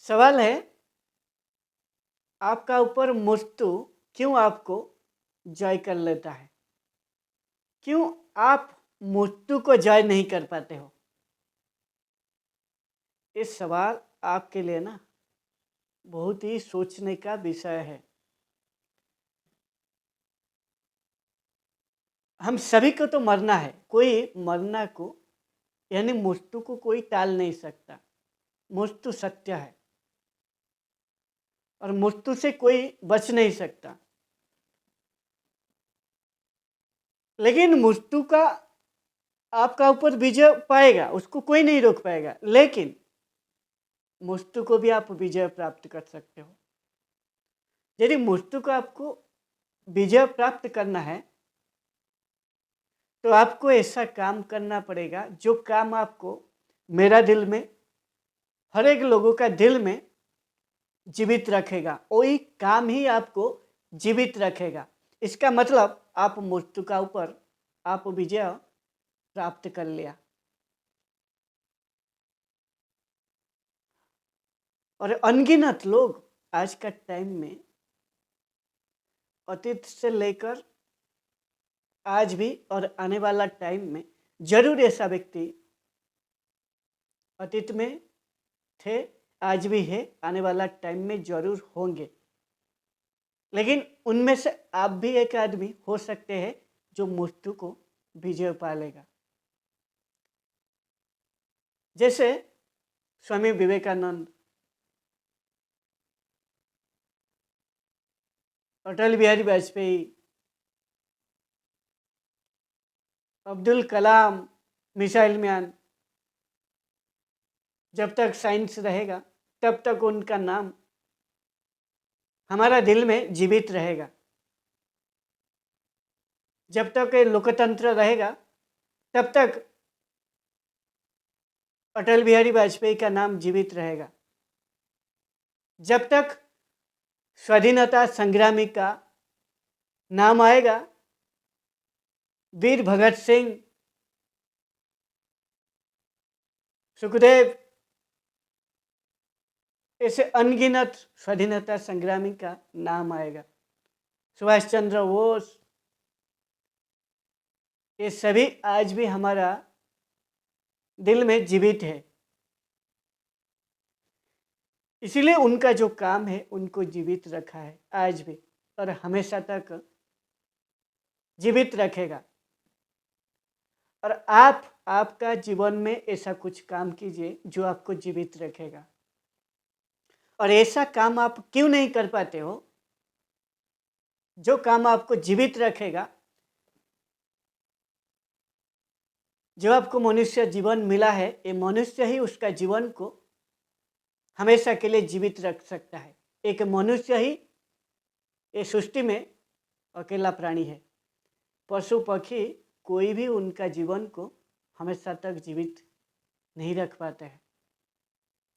सवाल है, आपका ऊपर मृत्यु क्यों आपको जय कर लेता है? क्यों आप मृत्यु को जय नहीं कर पाते हो? ये सवाल आपके लिए ना बहुत ही सोचने का विषय है। हम सभी को तो मरना है, कोई मरना को यानी मृत्यु को कोई टाल नहीं सकता। मृत्यु सत्य है और मृत्यु से कोई बच नहीं सकता। लेकिन मृत्यु का आपका ऊपर विजय पाएगा, उसको कोई नहीं रोक पाएगा, लेकिन मृत्यु को भी आप विजय प्राप्त कर सकते हो। यदि मृत्यु को आपको विजय प्राप्त करना है तो आपको ऐसा काम करना पड़ेगा जो काम आपको, मेरा दिल में, हर एक लोगों का दिल में जीवित रखेगा। वही काम ही आपको जीवित रखेगा। इसका मतलब आप मृत्यु का ऊपर आप विजय प्राप्त कर लिया। और अनगिनत लोग आज का टाइम में अतीत से लेकर आज भी और आने वाला टाइम में जरूर ऐसा व्यक्ति अतीत में थे, आज भी है, आने वाला टाइम में जरूर होंगे। लेकिन उनमें से आप भी एक आदमी हो सकते हैं जो मृत्यु को विजय पा लेगा। जैसे स्वामी विवेकानंद, अटल बिहारी वाजपेयी, अब्दुल कलाम, मिसाइल मैन। जब तक साइंस रहेगा तब तक उनका नाम हमारा दिल में जीवित रहेगा। जब तक ये लोकतंत्र रहेगा तब तक अटल बिहारी वाजपेयी का नाम जीवित रहेगा। जब तक स्वाधीनता संग्रामी का नाम आएगा, वीर भगत सिंह, सुखदेव, ऐसे अनगिनत स्वाधीनता संग्रामी का नाम आएगा, सुभाष चंद्र बोस, ये सभी आज भी हमारा दिल में जीवित है। इसीलिए उनका जो काम है उनको जीवित रखा है आज भी और हमेशा तक जीवित रखेगा। और आपका जीवन में ऐसा कुछ काम कीजिए जो आपको जीवित रखेगा। और ऐसा काम आप क्यों नहीं कर पाते हो जो काम आपको जीवित रखेगा? जो आपको मनुष्य जीवन मिला है, ये मनुष्य ही उसका जीवन को हमेशा के लिए जीवित रख सकता है। एक मनुष्य ही ये सृष्टि में अकेला प्राणी है। पशु पक्षी कोई भी उनका जीवन को हमेशा तक जीवित नहीं रख पाते हैं।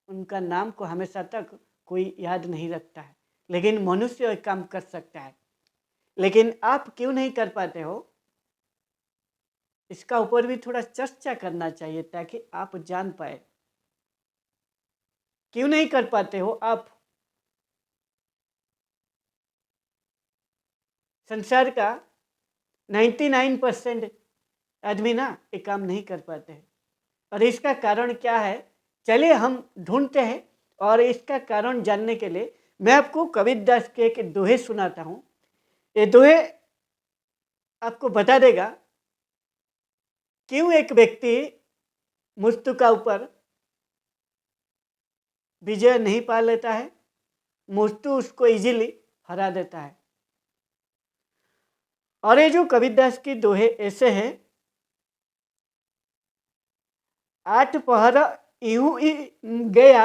उनका नाम को हमेशा तक कोई याद नहीं रखता है, लेकिन मनुष्य एक काम कर सकता है। लेकिन आप क्यों नहीं कर पाते हो, इसका ऊपर भी थोड़ा चर्चा करना चाहिए ताकि आप जान पाए क्यों नहीं कर पाते हो आप। संसार का 99% आदमी ना ये काम नहीं कर पाते हैं। और इसका कारण क्या है, चलिए हम ढूंढते हैं। और इसका कारण जानने के लिए मैं आपको कबीरदास के एक दोहे सुनाता हूँ। ये दोहे आपको बता देगा क्यों एक व्यक्ति मृत्यु का ऊपर विजय नहीं पा लेता है, मृत्यु उसको इजीली हरा देता है। और ये जो कबीरदास की दोहे ऐसे हैं, 8 पहर यूं ही गया,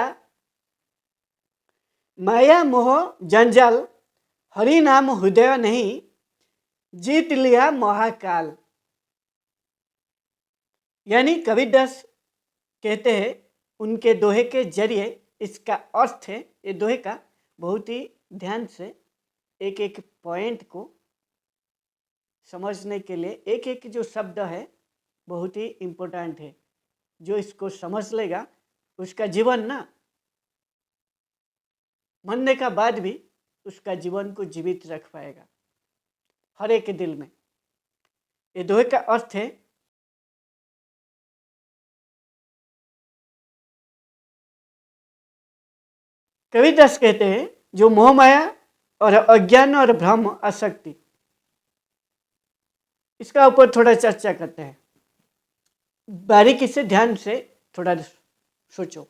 माया मोह जंजाल, हरि नाम हृदय नहीं, जीत लिया महाकाल। यानी कबीरदास कहते हैं उनके दोहे के जरिए, इसका अर्थ है ये दोहे का, बहुत ही ध्यान से एक एक पॉइंट को समझने के लिए, एक एक जो शब्द है बहुत ही इम्पोर्टेंट है। जो इसको समझ लेगा उसका जीवन ना मरने का बाद भी उसका जीवन को जीवित रख पाएगा हर एक के दिल में। ये दोहे का अर्थ है कबीरदास कहते हैं जो मोह माया और अज्ञान और भ्रम आसक्ति, इसका ऊपर थोड़ा चर्चा करते हैं। बारीकी से ध्यान से थोड़ा सोचो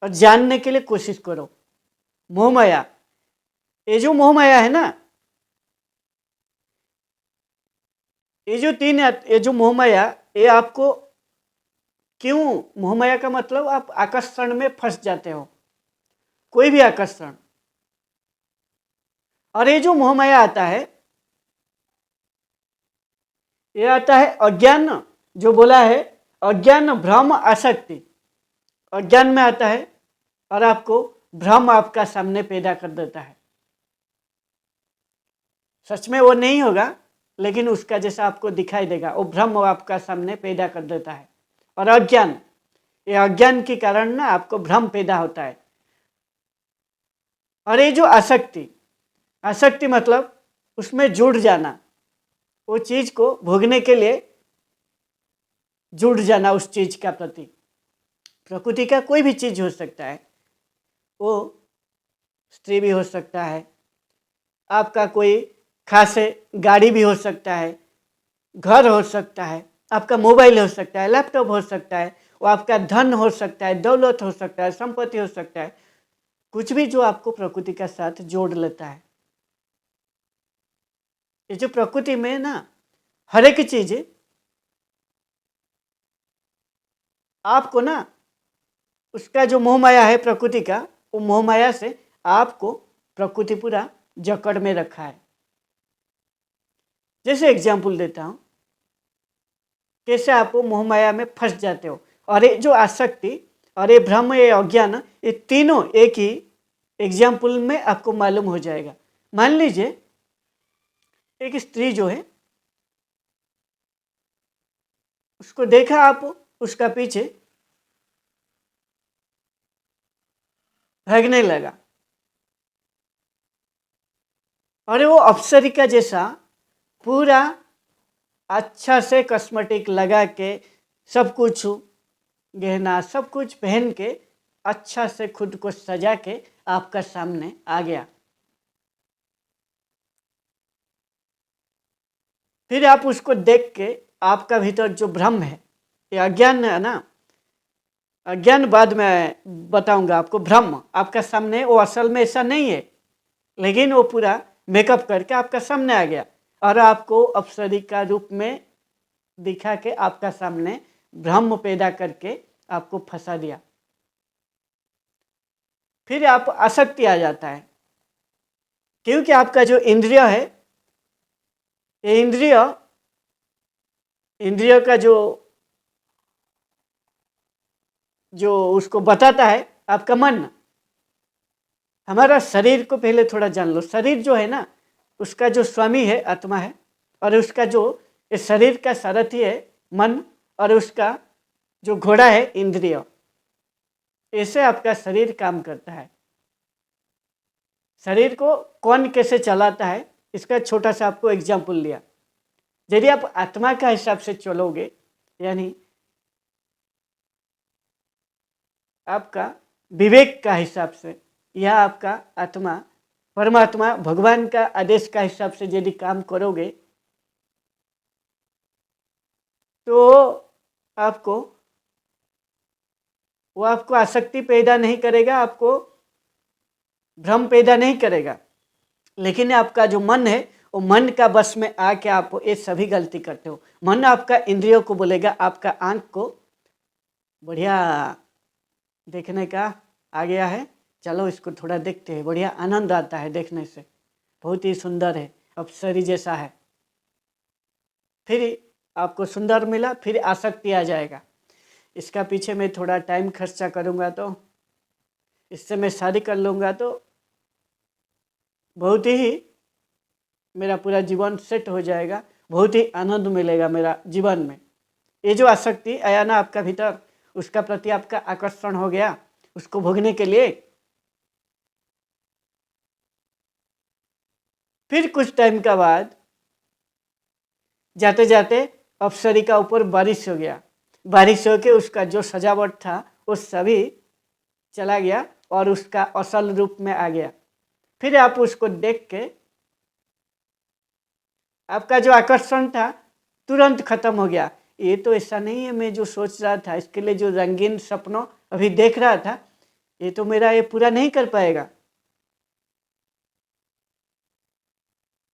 और जानने के लिए कोशिश करो। मोह माया, ये जो मोह माया है ना, ये जो मोह माया, ये आपको क्यों, मोह माया का मतलब आप आकर्षण में फंस जाते हो, कोई भी आकर्षण। और ये जो मोह माया आता है, ये आता है अज्ञान, जो बोला है अज्ञान भ्रम आसक्ति, अज्ञान में आता है और आपको भ्रम आपका सामने पैदा कर देता है। सच में वो नहीं होगा, लेकिन उसका जैसा आपको दिखाई देगा, वो भ्रम आपका सामने पैदा कर देता है। और अज्ञान, ये अज्ञान के कारण ना आपको भ्रम पैदा होता है। और ये जो आसक्ति, आसक्ति मतलब उसमें जुड़ जाना, वो चीज को भोगने के लिए जुड़ जाना उस चीज का प्रति। प्रकृति का कोई भी चीज हो सकता है, वो स्त्री भी हो सकता है, आपका कोई खास गाड़ी भी हो सकता है, घर हो सकता है, आपका मोबाइल हो सकता है, लैपटॉप हो सकता है, वो आपका धन हो सकता है, दौलत हो सकता है, संपत्ति हो सकता है, कुछ भी जो आपको प्रकृति के साथ जोड़ लेता है। ये जो प्रकृति में ना हर एक चीज आपको ना, उसका जो मोह माया है प्रकृति का, वो मोह माया से आपको प्रकृति पूरा जकड़ में रखा है। जैसे एग्जाम्पल देता हूं, कैसे आप मोह माया में फंस जाते हो। और ये जो आसक्ति और ये भ्रम, ये अज्ञान, ये तीनों एक ही एग्जाम्पल में आपको मालूम हो जाएगा। मान लीजिए एक स्त्री जो है, उसको देखा आप, उसका पीछे भागने लगा, और वो अप्सरिका जैसा पूरा अच्छा से कॉस्मेटिक लगा के, सब कुछ गहना सब कुछ पहन के, अच्छा से खुद को सजा के आपका सामने आ गया। फिर आप उसको देख के आपका भीतर जो भ्रम है, ये अज्ञान है ना, अज्ञान बाद में बताऊंगा आपको। भ्रम आपका सामने, वो असल में ऐसा नहीं है, लेकिन वो पूरा मेकअप करके आपका सामने आ गया और आपको अप्सरी का रूप में दिखा के आपका सामने भ्रम पैदा करके आपको फंसा दिया। फिर आप आसक्ति आ जाता है, क्योंकि आपका जो इंद्रिय है, ये इंद्रिय का जो उसको बताता है आपका मन। हमारा शरीर को पहले थोड़ा जान लो। शरीर जो है ना, उसका जो स्वामी है आत्मा है, और उसका जो इस शरीर का सारथी है मन, और उसका जो घोड़ा है इंद्रिय। ऐसे आपका शरीर काम करता है। शरीर को कौन कैसे चलाता है, इसका छोटा सा आपको एग्जाम्पल लिया। यदि आप आत्मा का हिसाब से चलोगे, यानी आपका विवेक का हिसाब से, या आपका आत्मा परमात्मा भगवान का आदेश का हिसाब से यदि काम करोगे, तो वो आपको आसक्ति पैदा नहीं करेगा, आपको भ्रम पैदा नहीं करेगा। लेकिन आपका जो मन है, वो मन का बस में आके आप ये सभी गलती करते हो। मन आपका इंद्रियों को बोलेगा, आपका आंख को बढ़िया देखने का आ गया है, चलो इसको थोड़ा देखते हैं, बढ़िया आनंद आता है देखने से, बहुत ही सुंदर है, अप्सरी जैसा है। फिर आपको सुंदर मिला, फिर आसक्ति आ जाएगा, इसका पीछे मैं थोड़ा टाइम खर्चा करूँगा, तो इससे मैं शादी कर लूँगा तो बहुत ही मेरा पूरा जीवन सेट हो जाएगा, बहुत ही आनंद मिलेगा मेरा जीवन में। ये जो आसक्ति आया ना आपका भीतर, उसका प्रति आपका आकर्षण हो गया, उसको भोगने के लिए। फिर कुछ टाइम का बाद जाते जाते अप्सरी का ऊपर बारिश हो गया। बारिश होके उसका जो सजावट था वो सभी चला गया और उसका असल रूप में आ गया। फिर आप उसको देख के आपका जो आकर्षण था तुरंत खत्म हो गया। ये तो ऐसा नहीं है, मैं जो सोच रहा था, इसके लिए जो रंगीन सपनों अभी देख रहा था, ये तो मेरा ये पूरा नहीं कर पाएगा।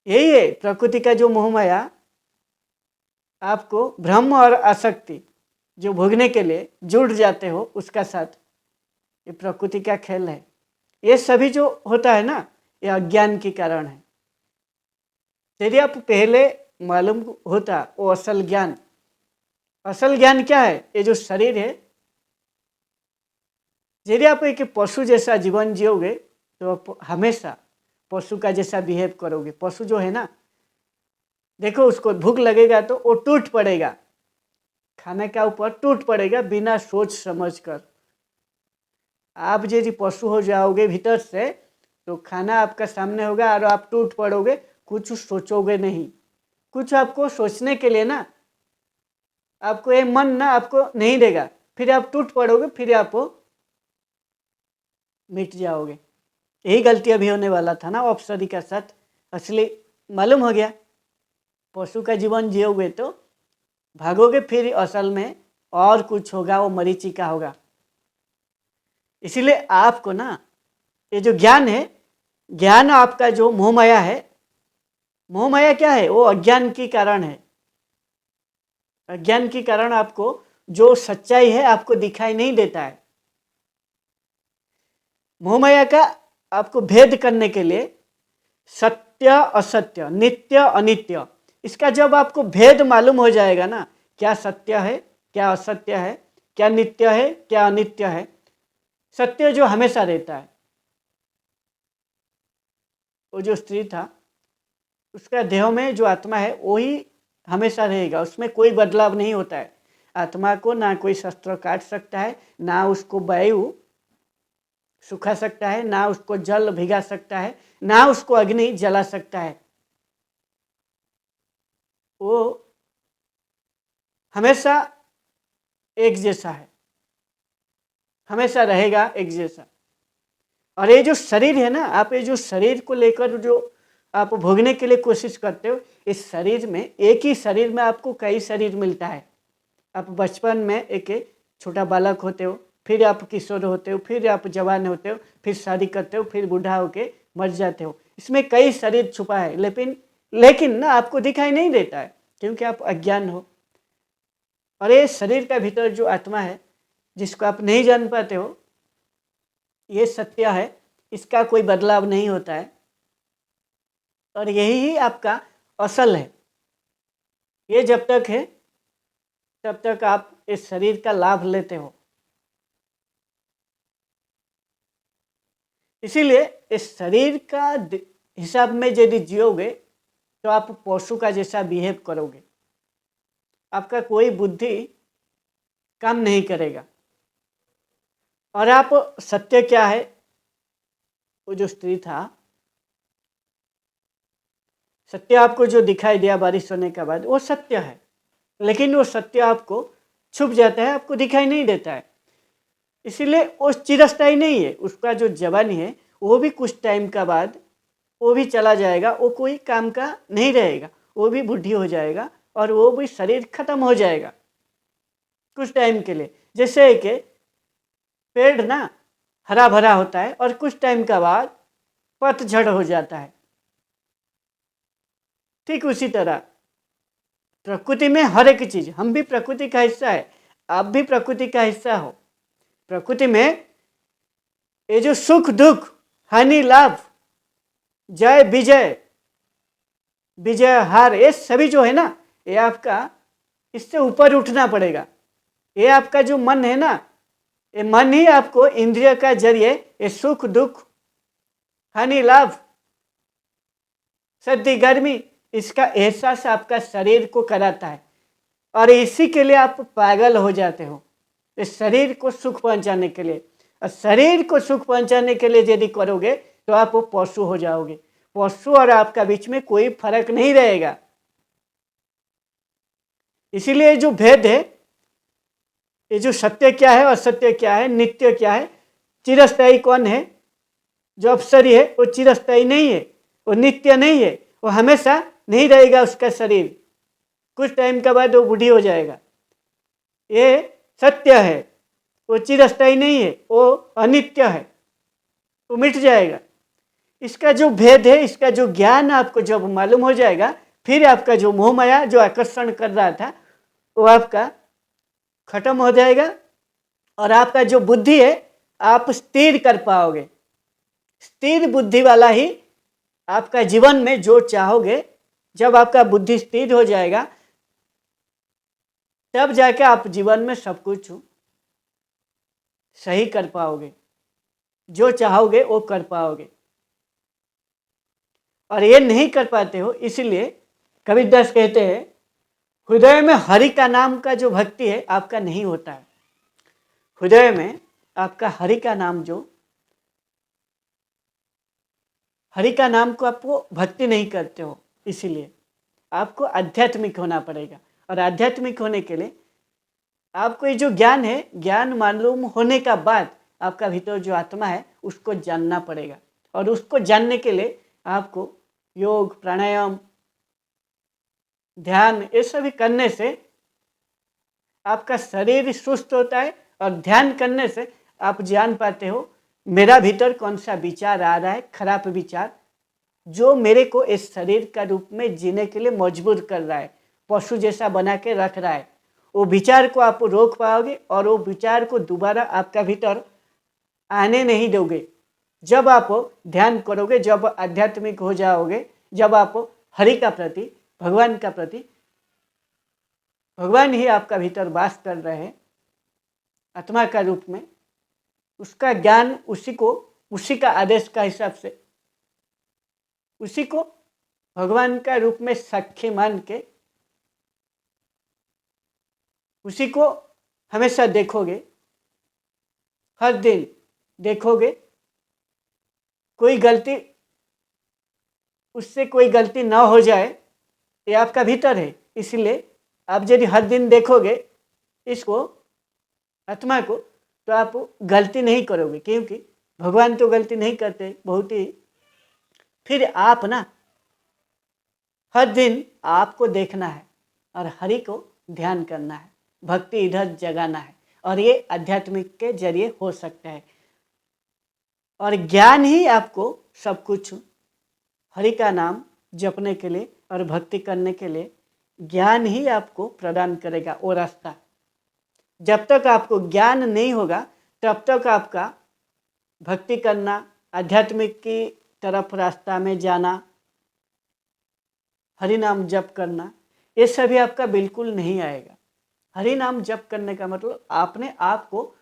यही है प्रकृति का जो मोह माया, आपको भ्रम और आसक्ति जो भोगने के लिए जुड़ जाते हो उसका साथ, ये प्रकृति का खेल है। ये सभी जो होता है ना, ये अज्ञान के कारण है। यदि आप पहले मालूम होता वो असल ज्ञान, असल ज्ञान क्या है? ये जो शरीर है, यदि आप एक पशु जैसा जीवन जियोगे तो आप हमेशा पशु का जैसा बिहेव करोगे। पशु जो है ना, देखो उसको भूख लगेगा तो वो टूट पड़ेगा, खाने का ऊपर टूट पड़ेगा बिना सोच समझ कर। आप यदि पशु हो जाओगे भीतर से तो खाना आपका सामने होगा और आप टूट पड़ोगे, कुछ सोचोगे नहीं। कुछ आपको सोचने के लिए ना, आपको ये मन ना आपको नहीं देगा, फिर आप टूट पड़ोगे, फिर आप मिट जाओगे। यही गलती अभी होने वाला था ना अप्सरी का साथ। असली मालूम हो गया, पशु का जीवन जियोगे तो भागोगे, फिर असल में और कुछ होगा, वो मरीचिका होगा। इसीलिए आपको ना ये जो ज्ञान है, ज्ञान आपका जो मोह माया है, मोह माया क्या है? वो अज्ञान के कारण है। अज्ञान के कारण आपको जो सच्चाई है आपको दिखाई नहीं देता है। मोह माया का आपको भेद करने के लिए सत्य असत्य, नित्य अनित्य, इसका जब आपको भेद मालूम हो जाएगा ना, क्या सत्य है क्या असत्य है, क्या नित्य है क्या अनित्य है। सत्य जो हमेशा रहता है, वो जो स्त्री था उसका देह में जो आत्मा है वही हमेशा रहेगा, उसमें कोई बदलाव नहीं होता है। आत्मा को ना कोई शस्त्र काट सकता है, ना उसको वायु सुखा सकता है, ना उसको जल भिगा सकता है, ना उसको अग्नि जला सकता है। वो हमेशा एक जैसा है, हमेशा रहेगा एक जैसा। और ये जो शरीर है ना, आप ये जो शरीर को लेकर जो आप भोगने के लिए कोशिश करते हो, इस शरीर में, एक ही शरीर में आपको कई शरीर मिलता है। आप बचपन में एक छोटा बालक होते हो, फिर आप किशोर होते हो, फिर आप जवान होते हो, फिर शादी करते हो, फिर बूढ़ा होके मर जाते हो। इसमें कई शरीर छुपा है, लेकिन ना आपको दिखाई नहीं देता है क्योंकि आप अज्ञान हो। और ये शरीर का भीतर जो आत्मा है जिसको आप नहीं जान पाते हो, ये सत्य है, इसका कोई बदलाव नहीं होता है और यही ही आपका असल है। ये जब तक है तब तक आप इस शरीर का लाभ लेते हो। इसीलिए इस शरीर का हिसाब में यदि जियोगे तो आप पशु का जैसा बिहेव करोगे, आपका कोई बुद्धि काम नहीं करेगा। और आप सत्य क्या है, वो जो स्त्री था, सत्य आपको जो दिखाई दिया बारिश होने के बाद, वो सत्य है, लेकिन वो सत्य आपको छुप जाता है, आपको दिखाई नहीं देता है। इसीलिए वो चिरस्थायी नहीं है। उसका जो जवानी है वो भी कुछ टाइम का बाद वो भी चला जाएगा, वो कोई काम का नहीं रहेगा, वो भी बुढ़ी हो जाएगा और वो भी शरीर खत्म हो जाएगा कुछ टाइम के लिए। जैसे कि पेड़ ना हरा भरा होता है और कुछ टाइम का बाद पतझड़ हो जाता है, ठीक उसी तरह प्रकृति में हर एक चीज, हम भी प्रकृति का हिस्सा है, आप भी प्रकृति का हिस्सा हो। प्रकृति में ये जो सुख दुख, हानि लाभ, जय विजय, विजय हार, ये सभी जो है ना, ये आपका इससे ऊपर उठना पड़ेगा। ये आपका जो मन है ना, ये मन ही आपको इंद्रिय का जरिए ये सुख दुख, हानि लाभ, सर्दी गर्मी, इसका एहसास आपका शरीर को कराता है और इसी के लिए आप पागल हो जाते हो, इस शरीर को सुख पहुंचाने के लिए। और शरीर को सुख पहुंचाने के लिए यदि करोगे तो आप पशु हो जाओगे। पशु और आपका बीच में कोई फर्क नहीं रहेगा। इसीलिए जो भेद है, ये जो सत्य क्या है, असत्य क्या है, नित्य क्या है, चिरस्थायी कौन है, जो अवसरी है वो चिरस्थायी नहीं है, वो नित्य नहीं है, वो हमेशा नहीं रहेगा उसका शरीर, कुछ टाइम के बाद वो बूढ़ी हो जाएगा। ये सत्य है, वो चिरस्थायी नहीं है, वो अनित्य है, वो मिट जाएगा। इसका जो भेद है, इसका जो ज्ञान आपको जब मालूम हो जाएगा, फिर आपका जो मोह माया जो आकर्षण कर रहा था वो आपका खत्म हो जाएगा और आपका जो बुद्धि है आप स्थिर कर पाओगे। स्थिर बुद्धि वाला ही आपका जीवन में जो चाहोगे, जब आपका बुद्धि स्थिर हो जाएगा तब जाके आप जीवन में सब कुछ सही कर पाओगे, जो चाहोगे वो कर पाओगे। और ये नहीं कर पाते हो, इसलिए कबीरदास कहते हैं हृदय में हरि का नाम का जो भक्ति है आपका नहीं होता है। हृदय में आपका हरि का नाम, जो हरि का नाम को आपको भक्ति नहीं करते हो, इसीलिए आपको आध्यात्मिक होना पड़ेगा। और आध्यात्मिक होने के लिए आपको ये जो ज्ञान है, ज्ञान मालूम होने का बाद आपका भीतर जो आत्मा है उसको जानना पड़ेगा। और उसको जानने के लिए आपको योग, प्राणायाम, ध्यान, ये सभी करने से आपका शरीर सुस्त होता है और ध्यान करने से आप जान पाते हो मेरा भीतर कौन सा विचार आ रहा है, खराब विचार, जो मेरे को इस शरीर का रूप में जीने के लिए मजबूर कर रहा है, पशु जैसा बना के रख रहा है। वो विचार को आप रोक पाओगे और वो विचार को दोबारा आपका भीतर आने नहीं दोगे। जब आप ध्यान करोगे, जब आध्यात्मिक हो जाओगे, जब आप हरि का प्रति, भगवान का प्रति, भगवान ही आपका भीतर वास कर रहे हैं आत्मा का रूप में, उसका ज्ञान उसी का आदेश का हिसाब से उसी को भगवान का रूप में साक्षी मान के उसी को हमेशा देखोगे, हर दिन देखोगे। कोई गलती, उससे कोई गलती ना हो जाए, ये आपका भीतर है। इसलिए आप यदि हर दिन देखोगे इसको, आत्मा को, तो आप गलती नहीं करोगे, क्योंकि भगवान तो गलती नहीं करते बहुत ही। फिर आप ना हर दिन आपको देखना है और हरि को ध्यान करना है, भक्ति इधर जगाना है, और ये आध्यात्मिक के जरिए हो सकता है। और ज्ञान ही आपको सब कुछ, हरि का नाम जपने के लिए और भक्ति करने के लिए ज्ञान ही आपको प्रदान करेगा वो रास्ता। जब तक आपको ज्ञान नहीं होगा तब तक आपका भक्ति करना, आध्यात्मिक की तरफ रास्ता में जाना, हरि नाम जप करना, ये सभी आपका बिल्कुल नहीं आएगा। हरि नाम जप करने का मतलब आपने आपको,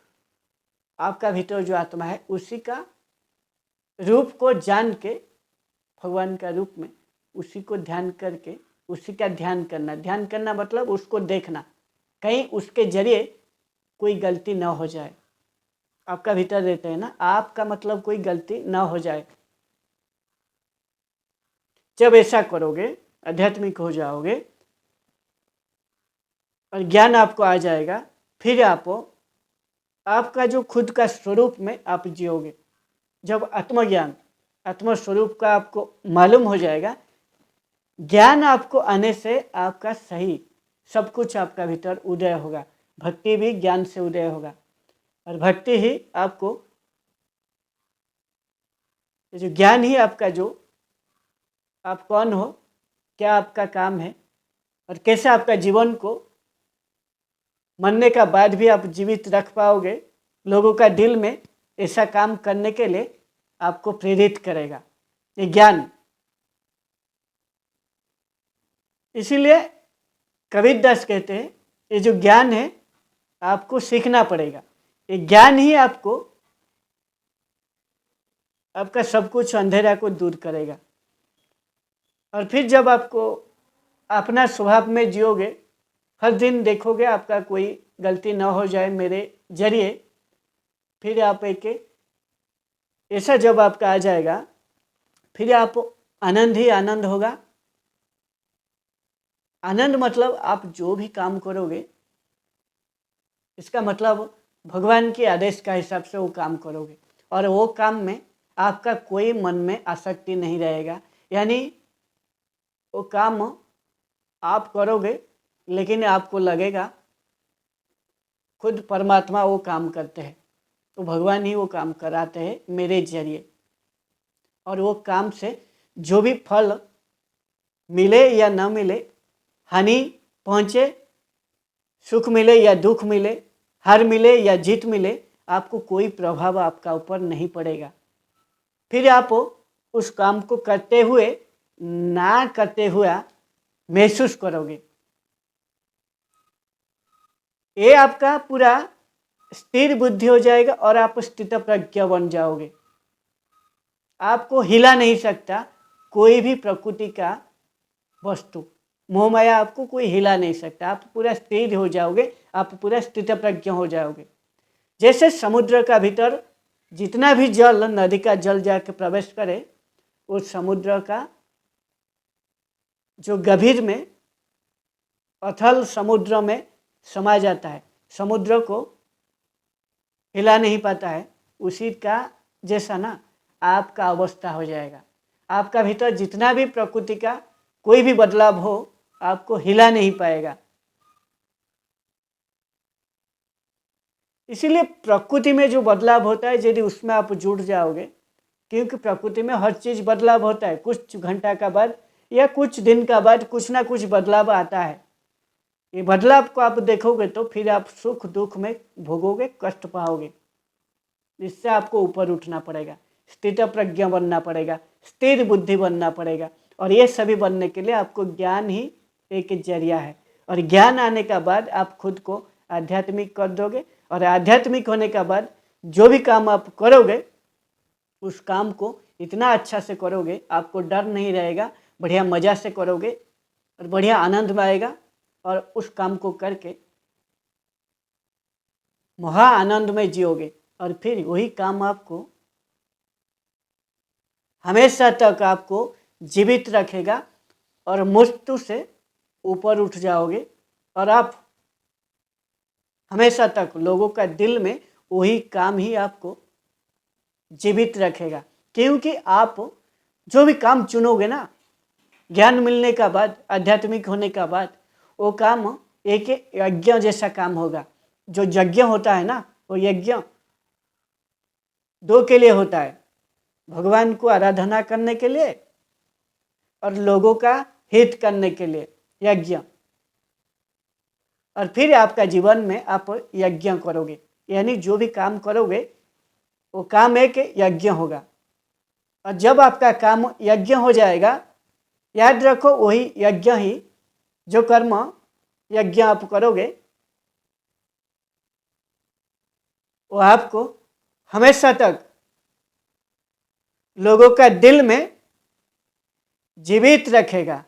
आपका भीतर जो आत्मा है उसी का रूप को जान के, भगवान का रूप में उसी को ध्यान करके उसी का ध्यान करना। ध्यान करना मतलब उसको देखना, कहीं उसके जरिए कोई गलती ना हो जाए। आपका भीतर रहते हैं ना, आपका मतलब कोई गलती ना हो जाए। जब ऐसा करोगे आध्यात्मिक हो जाओगे और ज्ञान आपको आ जाएगा, फिर आपका जो खुद का स्वरूप में आप जियोगे। जब आत्मज्ञान, आत्मस्वरूप का आपको मालूम हो जाएगा, ज्ञान आपको आने से आपका सही सब कुछ आपका भीतर उदय होगा। भक्ति भी ज्ञान से उदय होगा, और भक्ति ही आपको, जो ज्ञान ही आपका, जो आप कौन हो, क्या आपका काम है और कैसे आपका जीवन को मरने का बाद भी आप जीवित रख पाओगे, लोगों का दिल में ऐसा काम करने के लिए आपको प्रेरित करेगा ये ज्ञान। इसीलिए कबीरदास कहते हैं ये जो ज्ञान है आपको सीखना पड़ेगा। ये ज्ञान ही आपको, आपका सब कुछ अंधेरा को दूर करेगा। और फिर जब आपको अपना स्वभाव में जियोगे, हर दिन देखोगे आपका कोई गलती ना हो जाए मेरे जरिए, फिर आप एक ऐसा जब आपका आ जाएगा, फिर आप आनंद ही आनंद होगा। आनंद मतलब आप जो भी काम करोगे, इसका मतलब भगवान के आदेश का हिसाब से वो काम करोगे, और वो काम में आपका कोई मन में आसक्ति नहीं रहेगा। यानी वो काम आप करोगे, लेकिन आपको लगेगा खुद परमात्मा वो काम करते हैं, तो भगवान ही वो काम कराते हैं मेरे जरिए। और वो काम से जो भी फल मिले या न मिले, हानि पहुँचे, सुख मिले या दुख मिले, हार मिले या जीत मिले, आपको कोई प्रभाव आपका ऊपर नहीं पड़ेगा। फिर आप उस काम को करते हुए ना करते हुए महसूस करोगे। ये आपका पूरा स्थिर बुद्धि हो जाएगा और आप स्थित प्रज्ञ बन जाओगे। आपको हिला नहीं सकता कोई भी प्रकृति का वस्तु, मोहमाया आपको कोई हिला नहीं सकता। आप पूरा स्थिर हो जाओगे, आप पूरा स्थित प्रज्ञ हो जाओगे। जैसे समुद्र का भीतर जितना भी जल, नदी का जल जाके प्रवेश करे, उस समुद्र का जो गभीर में अथल समुद्र में समा जाता है, समुद्र को हिला नहीं पाता है, उसी का जैसा ना आपका अवस्था हो जाएगा। आपका भीतर जितना भी प्रकृति का कोई भी बदलाव हो, आपको हिला नहीं पाएगा। इसीलिए प्रकृति में जो बदलाव होता है, यदि उसमें आप जुड़ जाओगे, क्योंकि प्रकृति में हर चीज़ बदलाव होता है, कुछ घंटा का बाद या कुछ दिन का बाद कुछ ना कुछ बदलाव आता है। ये बदलाव को आप देखोगे तो फिर आप सुख दुख में भोगोगे, कष्ट पाओगे। इससे आपको ऊपर उठना पड़ेगा, स्थित प्रज्ञ बनना पड़ेगा, स्थिर बुद्धि बनना पड़ेगा। और ये सभी बनने के लिए आपको ज्ञान ही एक जरिया है। और ज्ञान आने का बाद आप खुद को आध्यात्मिक कर दोगे, और आध्यात्मिक होने का बाद जो भी काम आप करोगे, उस काम को इतना अच्छा से करोगे, आपको डर नहीं रहेगा, बढ़िया मज़ा से करोगे और बढ़िया आनंद में आएगा। और उस काम को करके महा आनंद में जियोगे, और फिर वही काम आपको हमेशा तक आपको जीवित रखेगा, और मृत्यु से ऊपर उठ जाओगे। और आप हमेशा तक लोगों का दिल में वही काम ही आपको जीवित रखेगा। क्योंकि आप जो भी काम चुनोगे ना, ज्ञान मिलने का बाद, आध्यात्मिक होने का बाद, वो काम एक यज्ञ जैसा काम होगा। जो यज्ञ होता है ना, वो यज्ञ दो के लिए होता है, भगवान को आराधना करने के लिए और लोगों का हित करने के लिए यज्ञ। और फिर आपका जीवन में आप यज्ञ करोगे, यानी जो भी काम करोगे वो काम एक यज्ञ होगा। और जब आपका काम यज्ञ हो जाएगा, याद रखो वही यज्ञ ही, जो कर्म यज्ञ आप करोगे, वो आपको हमेशा तक लोगों का दिल में जीवित रखेगा।